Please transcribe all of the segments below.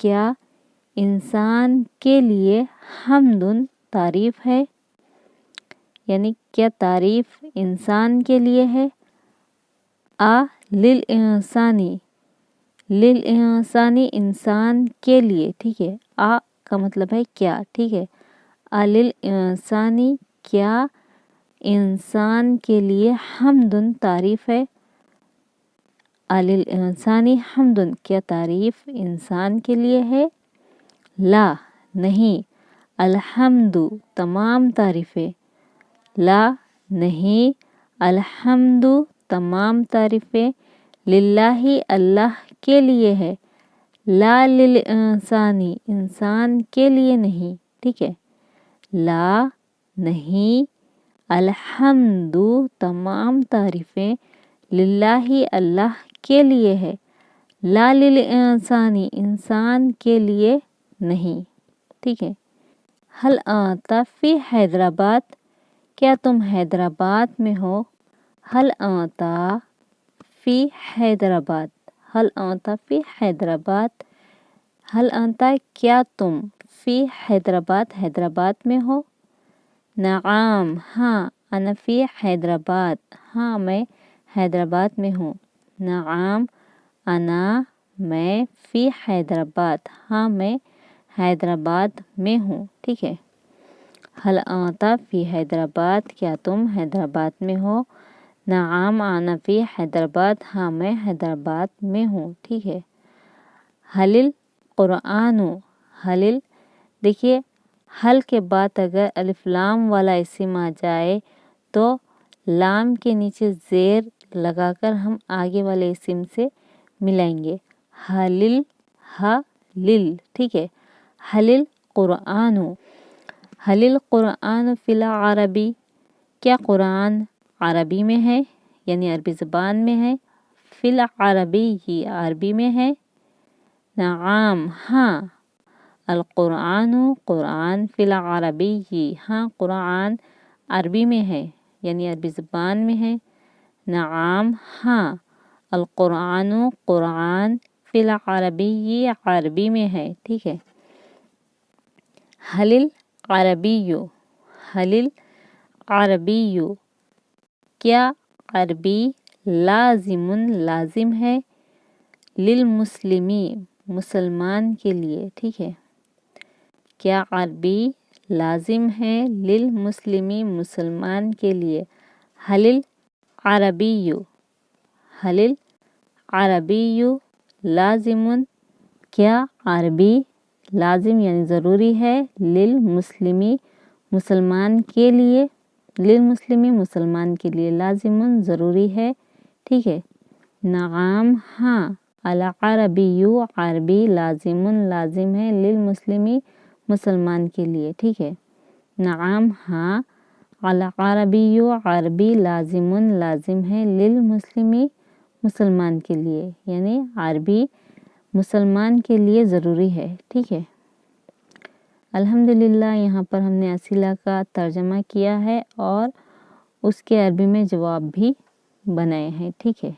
کیا انسان کے لیے حمدن تعریف ہے، یعنی کیا تعریف انسان کے لیے ہے۔ للانسانی، للانسانی انسان کے لیے، ٹھیک ہے، کا مطلب ہے کیا، ٹھیک ہے۔ للانسانی کیا انسان کے لیے حمدن تعریف ہے۔ للانسانی حمدن کیا تعریف انسان کے لیے ہے۔ لا نہیں، الحمد تمام تعریفیں، لا نہیں، الحمد تمام تعریفیں، للہ اللہ کے لیے ہے، لا للانسانی انسان کے لیے نہیں، ٹھیک ہے۔ لا نہیں، الحمد تمام تعریفیں، للہ اللہ کے لیے ہے، لا للانسانی انسان کے لیے نہیں، ٹھیک ہے۔ حل انت فی حیدرآباد، کیا تم حیدرآباد میں ہو۔ حل انت فی حیدرآباد، حل انت فی حیدرآباد، حل انت کیا تم فی حیدرآباد حیدرآباد میں ہو۔ نعم ہاں، انا فی حیدرآباد، ہاں میں حیدرآباد میں ہوں۔ نعم انا میں فی حیدرآباد، ہاں میں حیدرآباد میں ہوں، ٹھیک ہے۔ حل انت فی حیدرآباد، کیا تم حیدرآباد میں ہو۔ نعم انا فی حیدرآباد، ہاں میں حیدرآباد میں ہوں، ٹھیک ہے۔ حل القرآن، حل، دیکھیے حل کے بعد اگر الف لام والا اسم آ جائے تو لام کے نیچے زیر لگا کر ہم آگے والے اسم سے ملائیں گے۔ حلل، حلل، ٹھیک ہے۔ حل القرآن، حل القرآن فی العربی، کیا قرآن عربی میں ہے، یعنی عربی زبان میں ہے۔ فی العربی، یہ عربی میں ہے۔ نعم ہاں، القرآن قرآن فی العربی، ہاں قرآن عربی میں ہے، یعنی عربی زبان میں ہے۔ نعم ہاں، القرآن قرآن فی العربی عربی میں ہے، ٹھیک ہے۔ حل العربی، حل العربی کیا عربی لازم لازم ہے، للمسلمی مسلمان کے لیے، ٹھیک ہے۔ کیا عربی لازم ہے، للمسلمی مسلمان کے لیے۔ حل العربی، حل العربی لازم، کیا عربی لازم یعنی ضروری ہے، للمسلمی مسلمان کے لیے، للمسلمی مسلمان کے لیے، لازم ضروری ہے، ٹھیک ہے۔ نعم ہاں، العربی عربی لازم لازم ہے، للمسلمی مسلمان کے لیے، ٹھیک ہے۔ نعم ہاں، العربی عربی لازم لازم ہے، للمسلمی مسلمان کے لیے، یعنی عربی مسلمان کے لیے ضروری ہے، ٹھیک ہے۔ الحمدللہ یہاں پر ہم نے اسئلہ کا ترجمہ کیا ہے اور اس کے عربی میں جواب بھی بنائے ہیں، ٹھیک ہے۔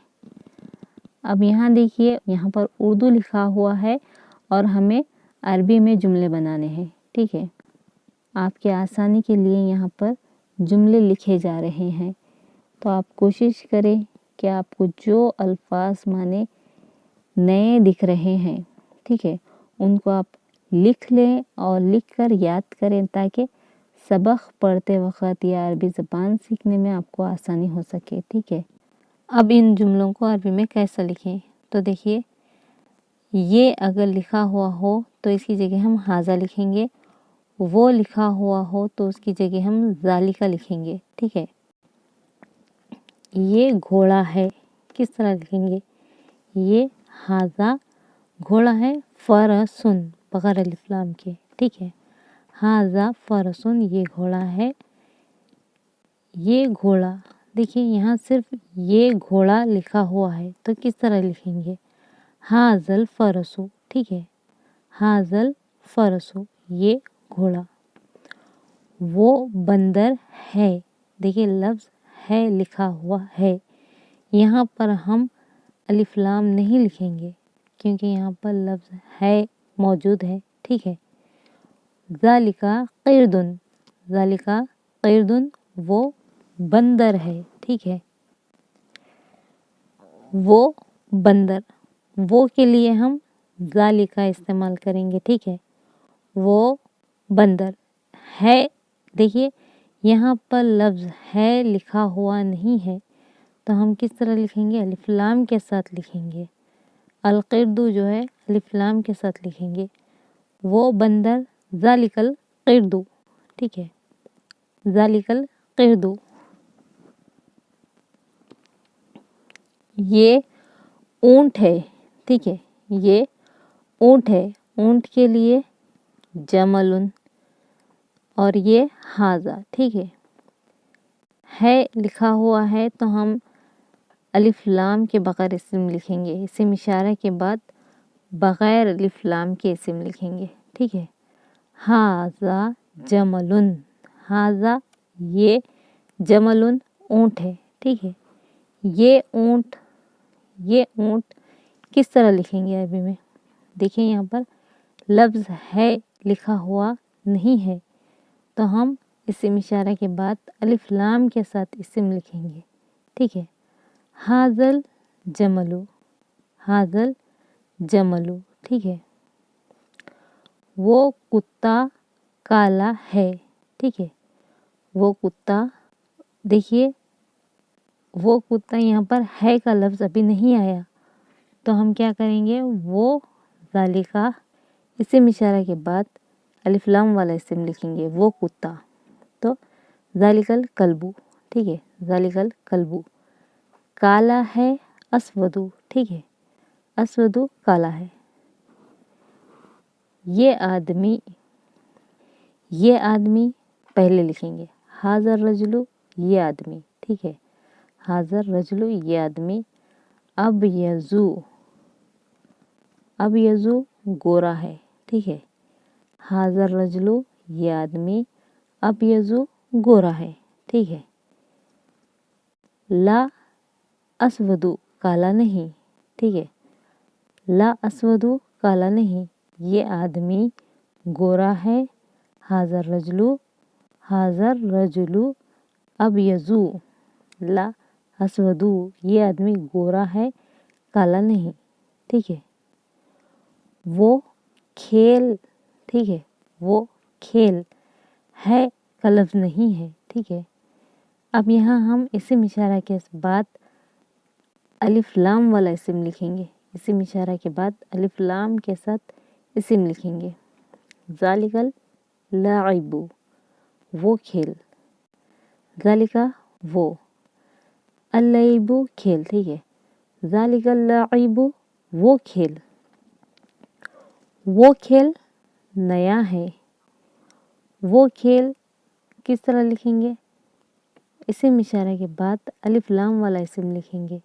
اب یہاں دیکھیے، یہاں پر اردو لکھا ہوا ہے اور ہمیں عربی میں جملے بنانے ہیں، ٹھیک ہے۔ آپ کے آسانی کے لیے یہاں پر جملے لکھے جا رہے ہیں، تو آپ کوشش کریں کہ آپ کو جو الفاظ معنی نئے دکھ رہے ہیں، ٹھیک ہے، ان کو آپ لکھ لیں اور لکھ کر یاد کریں تاکہ سبق پڑھتے وقت یا عربی زبان سیکھنے میں آپ کو آسانی ہو سکے، ٹھیک ہے۔ اب ان جملوں کو عربی میں کیسا لکھیں، تو دیکھیے یہ اگر لکھا ہوا ہو تو اس کی جگہ ہم ھذا لکھیں گے، وہ لکھا ہوا ہو تو اس کی جگہ ہم ذالکا لکھیں گے، ٹھیک ہے۔ یہ گھوڑا ہے، کس طرح لکھیں گے، یہ ھذا گھوڑا ہے، فرسن بغیر الف لام کے، ٹھیک ہے۔ ھذا فرسن، یہ گھوڑا ہے، یہ گھوڑا، دیکھیے یہاں صرف یہ گھوڑا لکھا ہوا ہے تو کس طرح لکھیں گے، ھذا الفرس، ٹھیک ہے۔ ھذا الفرس، یہ گھوڑا۔ وہ بندر ہے، دیکھیے لفظ ہے لکھا ہوا ہے، یہاں پر ہم الف لام نہیں لکھیں گے کیونکہ یہاں پر لفظ ہے موجود ہے، ٹھیک ہے۔ ذالکا قردن، ذالکا قردن وہ بندر ہے، ٹھیک ہے، وہ بندر، وہ کے لیے ہم ذالکا استعمال کریں گے، ٹھیک ہے، وہ بندر ہے۔ دیکھیے یہاں پر لفظ ہے لکھا ہوا نہیں ہے تو ہم کس طرح لکھیں گے؟ الف لام کے ساتھ لکھیں گے۔ القردو جو ہے الف لام کے ساتھ لکھیں گے، وہ بندر، ذالک القردو، ٹھیک ہے، ذالک القردو۔ یہ اونٹ ہے، ٹھیک ہے، یہ اونٹ ہے، اونٹ کے لیے جملن، اور یہ ہاذا، ٹھیک ہے لکھا ہوا ہے تو ہم الف لام کے بغیر اسم لکھیں گے، اسم اشارہ کے بعد بغیر الف لام کے اسم لکھیں گے، ٹھیک ہے۔ ہاذا جملن، ہاذا یہ جملن اونٹ ہے، ٹھیک ہے۔ یہ اونٹ کس طرح لکھیں گے عربی میں؟ دیکھیں یہاں پر لفظ ہے لکھا ہوا نہیں ہے تو ہم اسم اشارہ کے بعد الف لام کے ساتھ اسم لکھیں گے، ٹھیک ہے۔ ہاذل جملو، ہاذل جملو، ٹھیک ہے۔ وہ کتا کالا ہے، ٹھیک ہے، وہ کتا، دیکھیے وہ کتا یہاں پر ہے کا لفظ ابھی نہیں آیا تو ہم کیا کریں گے؟ وہ ذالکا اسم اشارہ کے بعد الف لام والا اسم لکھیں گے، وہ کتا، تو ذالک الکلبو، ٹھیک ہے، ذالک الکلبو۔ کالا ہے اسودو، ٹھیک ہے، اسودو کالا ہے۔ یہ آدمی پہلے لکھیں گے، حاضر رجلو یہ آدمی، ٹھیک ہے، حاضر رجلو یہ آدمی۔ اب یزو گورا ہے، ٹھیک ہے، حاضر رجلو یہ آدمی، اب یزو گورا ہے، ٹھیک ہے۔ لا اسودو کالا نہیں، ٹھیک ہے، لا اسودو کالا نہیں، یہ آدمی گورا ہے، حاضر رجلو اب یزو، لا اسودو یہ آدمی گورا ہے کالا نہیں، ٹھیک ہے۔ وہ کھیل، ٹھیک ہے، وہ کھیل ہے کا لفظ نہیں ہے، ٹھیک ہے۔ اب یہاں ہم اسم اشارہ کے بعد الف لام والا اسم لکھیں گے، اسم اشارہ کے بعد الف لام کے ساتھ اسم لکھیں گے۔ ذالک اللاعب وہ کھیل، ذالکا وہ، اللعب کھیل، ٹھیک ہے، ذالک اللاعب وہ کھیل، وہ کھیل نیا ہے۔ وہ کھیل کس طرح لکھیں گے؟ اسم اشارہ کے بعد الف لام والا اسم لکھیں گے،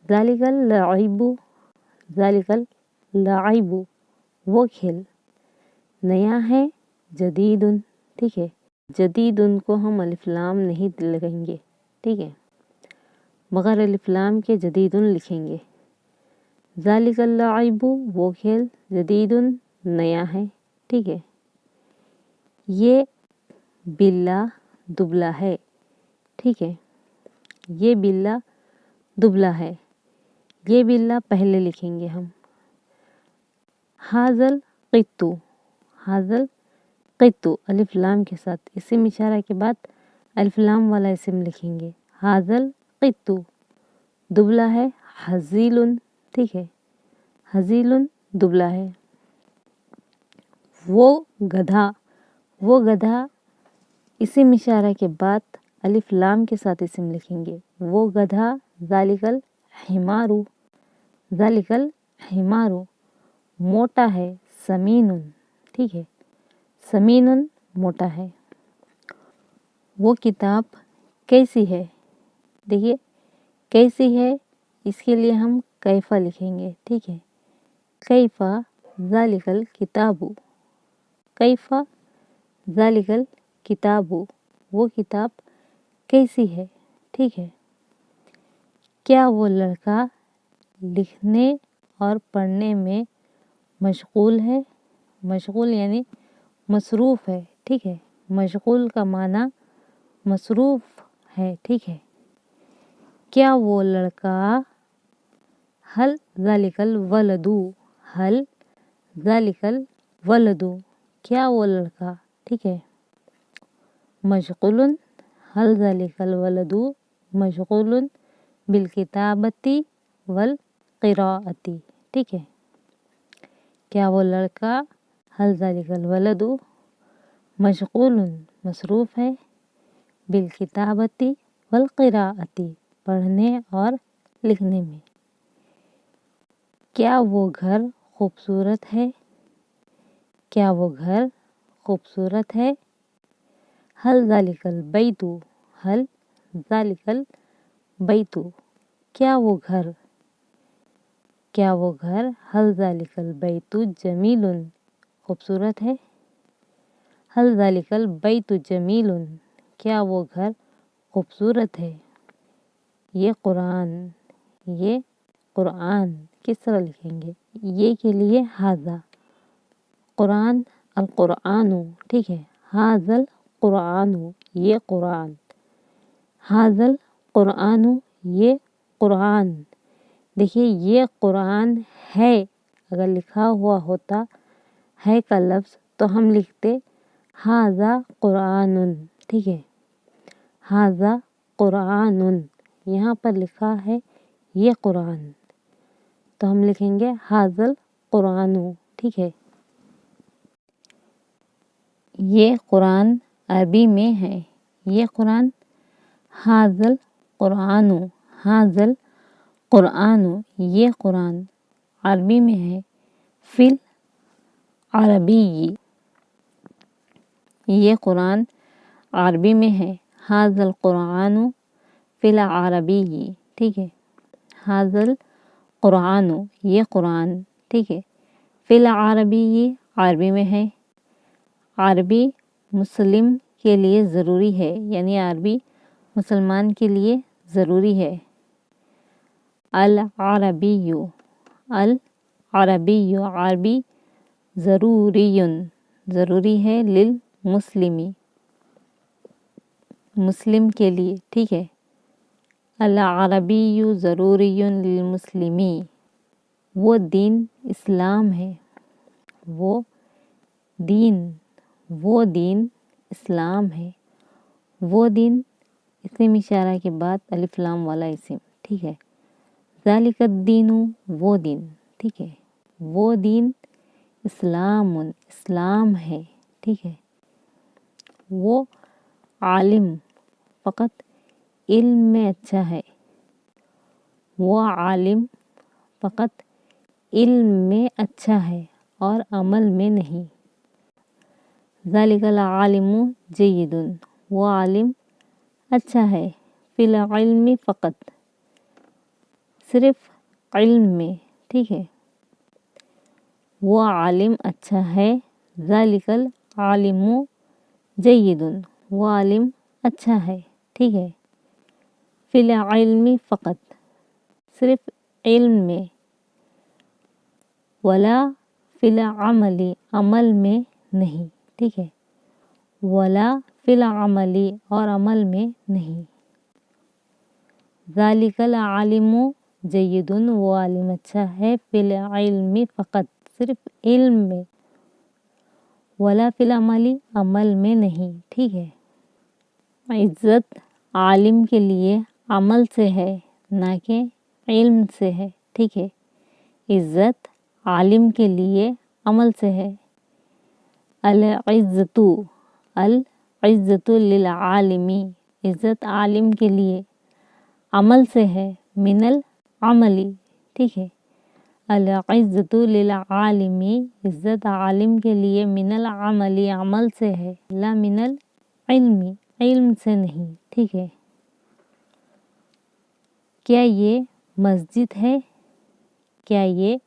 ذالک اللاعب، ذالک اللاعب وہ کھیل نیا ہے، جدیدن، ٹھیک ہے، جدیدن کو ہم الف لام نہیں لگیں گے، ٹھیک ہے، بغیر الف لام کے جدیدن لکھیں گے۔ ذالک اللاعب وہ کھیل، جدیدن نیا ہے، ٹھیک ہے۔ یہ بلّا دبلا ہے، ٹھیک ہے، یہ بلّا دبلا ہے، یہ بلّا پہلے لکھیں گے ہم۔ حاضل قطو، حاضل قطو الف لام کے ساتھ اسم اشارہ کے بعد الف لام والا اسم لکھیں گے، حاضل قطو دبلا ہے، حزیلن، ٹھیک ہے، حزیلن دبلا ہے۔ وہ گدھا، وہ گدھا اسم اشارہ کے بعد الف لام کے ساتھ اسم لکھیں گے، وہ گدھا، ذالک الحمارو، ذالک الحمارو موٹا ہے، سمینن، ٹھیک ہے، سمینن موٹا ہے۔ وہ کتاب کیسی ہے؟ دیکھیے کیسی ہے اس کے لیے ہم کیفا لکھیں گے، ٹھیک ہے، کیفا ذالک الکتاب، کیفا ذالک الکتاب وہ کتاب کیسی ہے، ٹھیک ہے۔ کیا وہ لڑکا لکھنے اور پڑھنے میں مشغول ہے؟ مشغول یعنی مصروف ہے، ٹھیک ہے، مشغول کا معنی مصروف ہے، ٹھیک ہے۔ کیا وہ لڑکا، حل ذالک الولد، حل ذالک الولد، کیا وہ لڑکا، ٹھیک ہے۔ مشغول، حل ذالک الولد مشغول بالکتابتی والقراءتی، ٹھیک ہے۔ کیا وہ لڑکا، حل ذالک الولد مشغول مصروف ہے، بالکتابتی والقراءتی پڑھنے اور لکھنے میں۔ کیا وہ گھر خوبصورت ہے، کیا وہ گھر خوبصورت ہے، حل ذالک البیت، حل ذالک البیت، کیا وہ گھر، کیا وہ گھر، حل ذالک البیت جمیل خوبصورت ہے، حل ذالک البیت جمیل، کیا وہ گھر خوبصورت ہے۔ یہ قرآن، یہ قرآن کس طرح لکھیں گے؟ یہ کے لیے ھذا، قرآن القرآن، ٹھیک ہے، ھذا القرآن یہ قرآن، ھذا القرآن یہ قرآن۔ دیکھیے یہ قرآن ہے، اگر لکھا ہوا ہوتا ہے کا لفظ تو ہم لکھتے ھذا قرآن، ٹھیک ہے، ھذا قرآن، یہاں پر لکھا ہے یہ قرآن تو ہم لکھیں گے ھذا القرآن، ٹھیک ہے۔ یہ قرآن عربی میں ہے، یہ قرآن، ھذا القرآن، ھذا القرآن یہ قرآن عربی میں ہے، فی العربی، یہ قرآن عربی میں ہے، ھذا القرآن فی العربی، ٹھیک ہے، ھذا القرآن یہ قرآن، ٹھیک ہے، فی العربی عربی میں ہے۔ عربی مسلم کے لیے ضروری ہے، یعنی عربی مسلمان کے لیے ضروری ہے۔ العربی، العربی عربی ضروری، ضروری ہے، للمسلم مسلم کے لیے، ٹھیک ہے، العربی ضروری للمسلم، وہ دین اسلام ہے، وہ دین، وہ دین اسلام ہے، وہ دین اسم اشارہ کے بعد الف لام والا اسم، ٹھیک ہے، ذالک الدین وہ دین، ٹھیک ہے، وہ دین اسلام، اسلام ہے، ٹھیک ہے۔ وہ عالم فقط علم میں اچھا ہے، وہ عالم فقط علم میں اچھا ہے اور عمل میں نہیں۔ ذالک العالم جید، وہ عالم اچھا ہے، فی العلم فقط صرف علم میں، ٹھیک ہے، وہ عالم اچھا ہے، ذالک العالم جید، وہ عالم اچھا ہے، ٹھیک ہے، فی العلم فقط صرف علم میں، ولا فی العمل عمل میں نہیں، ٹھیک ہے، ولا فی العمل اور عمل میں نہیں۔ ذالک العالم جید، وہ عالم اچھا ہے، فی العلم فقط صرف علم میں، ولا فی العمل عمل میں نہیں، ٹھیک ہے۔ عزت عالم کے لیے عمل سے ہے نہ کہ علم سے ہے، ٹھیک ہے، عزت عالم کے لیے عمل سے ہے۔ العزت، العزت للعالم، عزت عالم کے لیے عمل سے ہے، من العمل، ٹھیک ہے، العزت للعالم عزت عالم کے لیے من العمل عمل سے ہے، لا من العلم علم سے نہیں، ٹھیک ہے۔ کیا یہ مسجد ہے، کیا یہ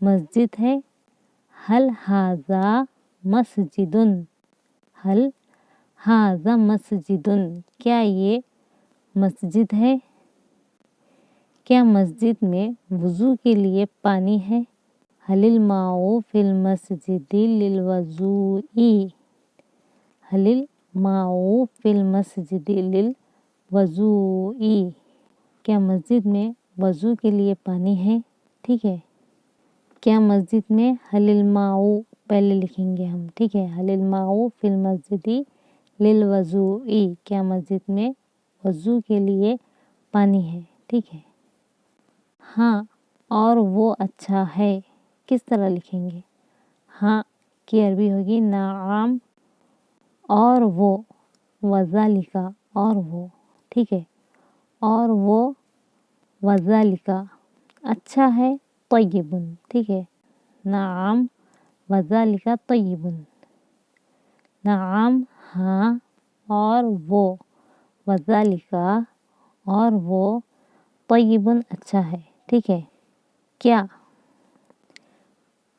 مسجد ہے، حل ھذا مسجد، حل ھذا مسجد، کیا یہ مسجد ہے، کیا مسجد میں وضو کے لیے پانی ہے، هل الماء في المسجد للوضوء؟ هل الماء في المسجد للوضوء؟ کیا مسجد میں وضو کے لیے پانی ہے؟ ٹھیک ہے، کیا مسجد میں حل الماء پہلے لکھیں گے ہم، ٹھیک ہے، حل الماء فی المسجد للوضوء، کیا مسجد میں وضو کے لیے پانی ہے، ٹھیک ہے۔ ہاں اور وہ اچھا ہے، کس طرح لکھیں گے؟ ہاں کی عربی ہوگی نعم، اور وہ، وذالک اور وہ، ٹھیک ہے، اور وہ وذالک اچھا ہے، طیب، ٹھیک ہے، نعم وذالک طیب، نعم ہاں، اور وہ، وذالک اور وہ، طیب اچھا ہے، ٹھیک ہے۔ کیا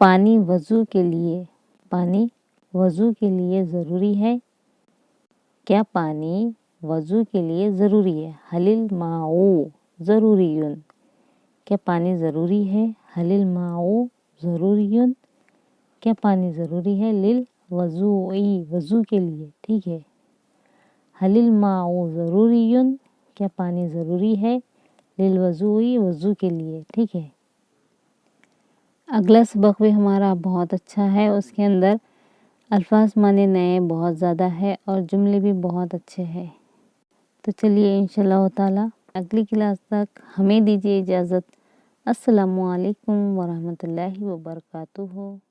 پانی وضو کے لیے، پانی وضو کے لیے ضروری ہے؟ کیا پانی وضو کے لیے ضروری ہے؟ حل الماء ضروری، کیا پانی ضروری ہے؟ حل الماء ضروری، کیا پانی ضروری ہے؟ للوضوء وضو کے لیے، ٹھیک ہے، حل الماء ضروری، کیا پانی ضروری ہے؟ للوضوء وضو کے لیے، ٹھیک ہے۔ اگلا سبق بھی ہمارا بہت اچھا ہے، اس کے اندر الفاظ معنی نئے بہت زیادہ ہے اور جملے بھی بہت اچھے ہیں۔ تو چلیے انشاءاللہ تعالی اگلی کلاس تک ہمیں دیجیے اجازت۔ السلام علیکم ورحمۃ اللہ وبرکاتہ۔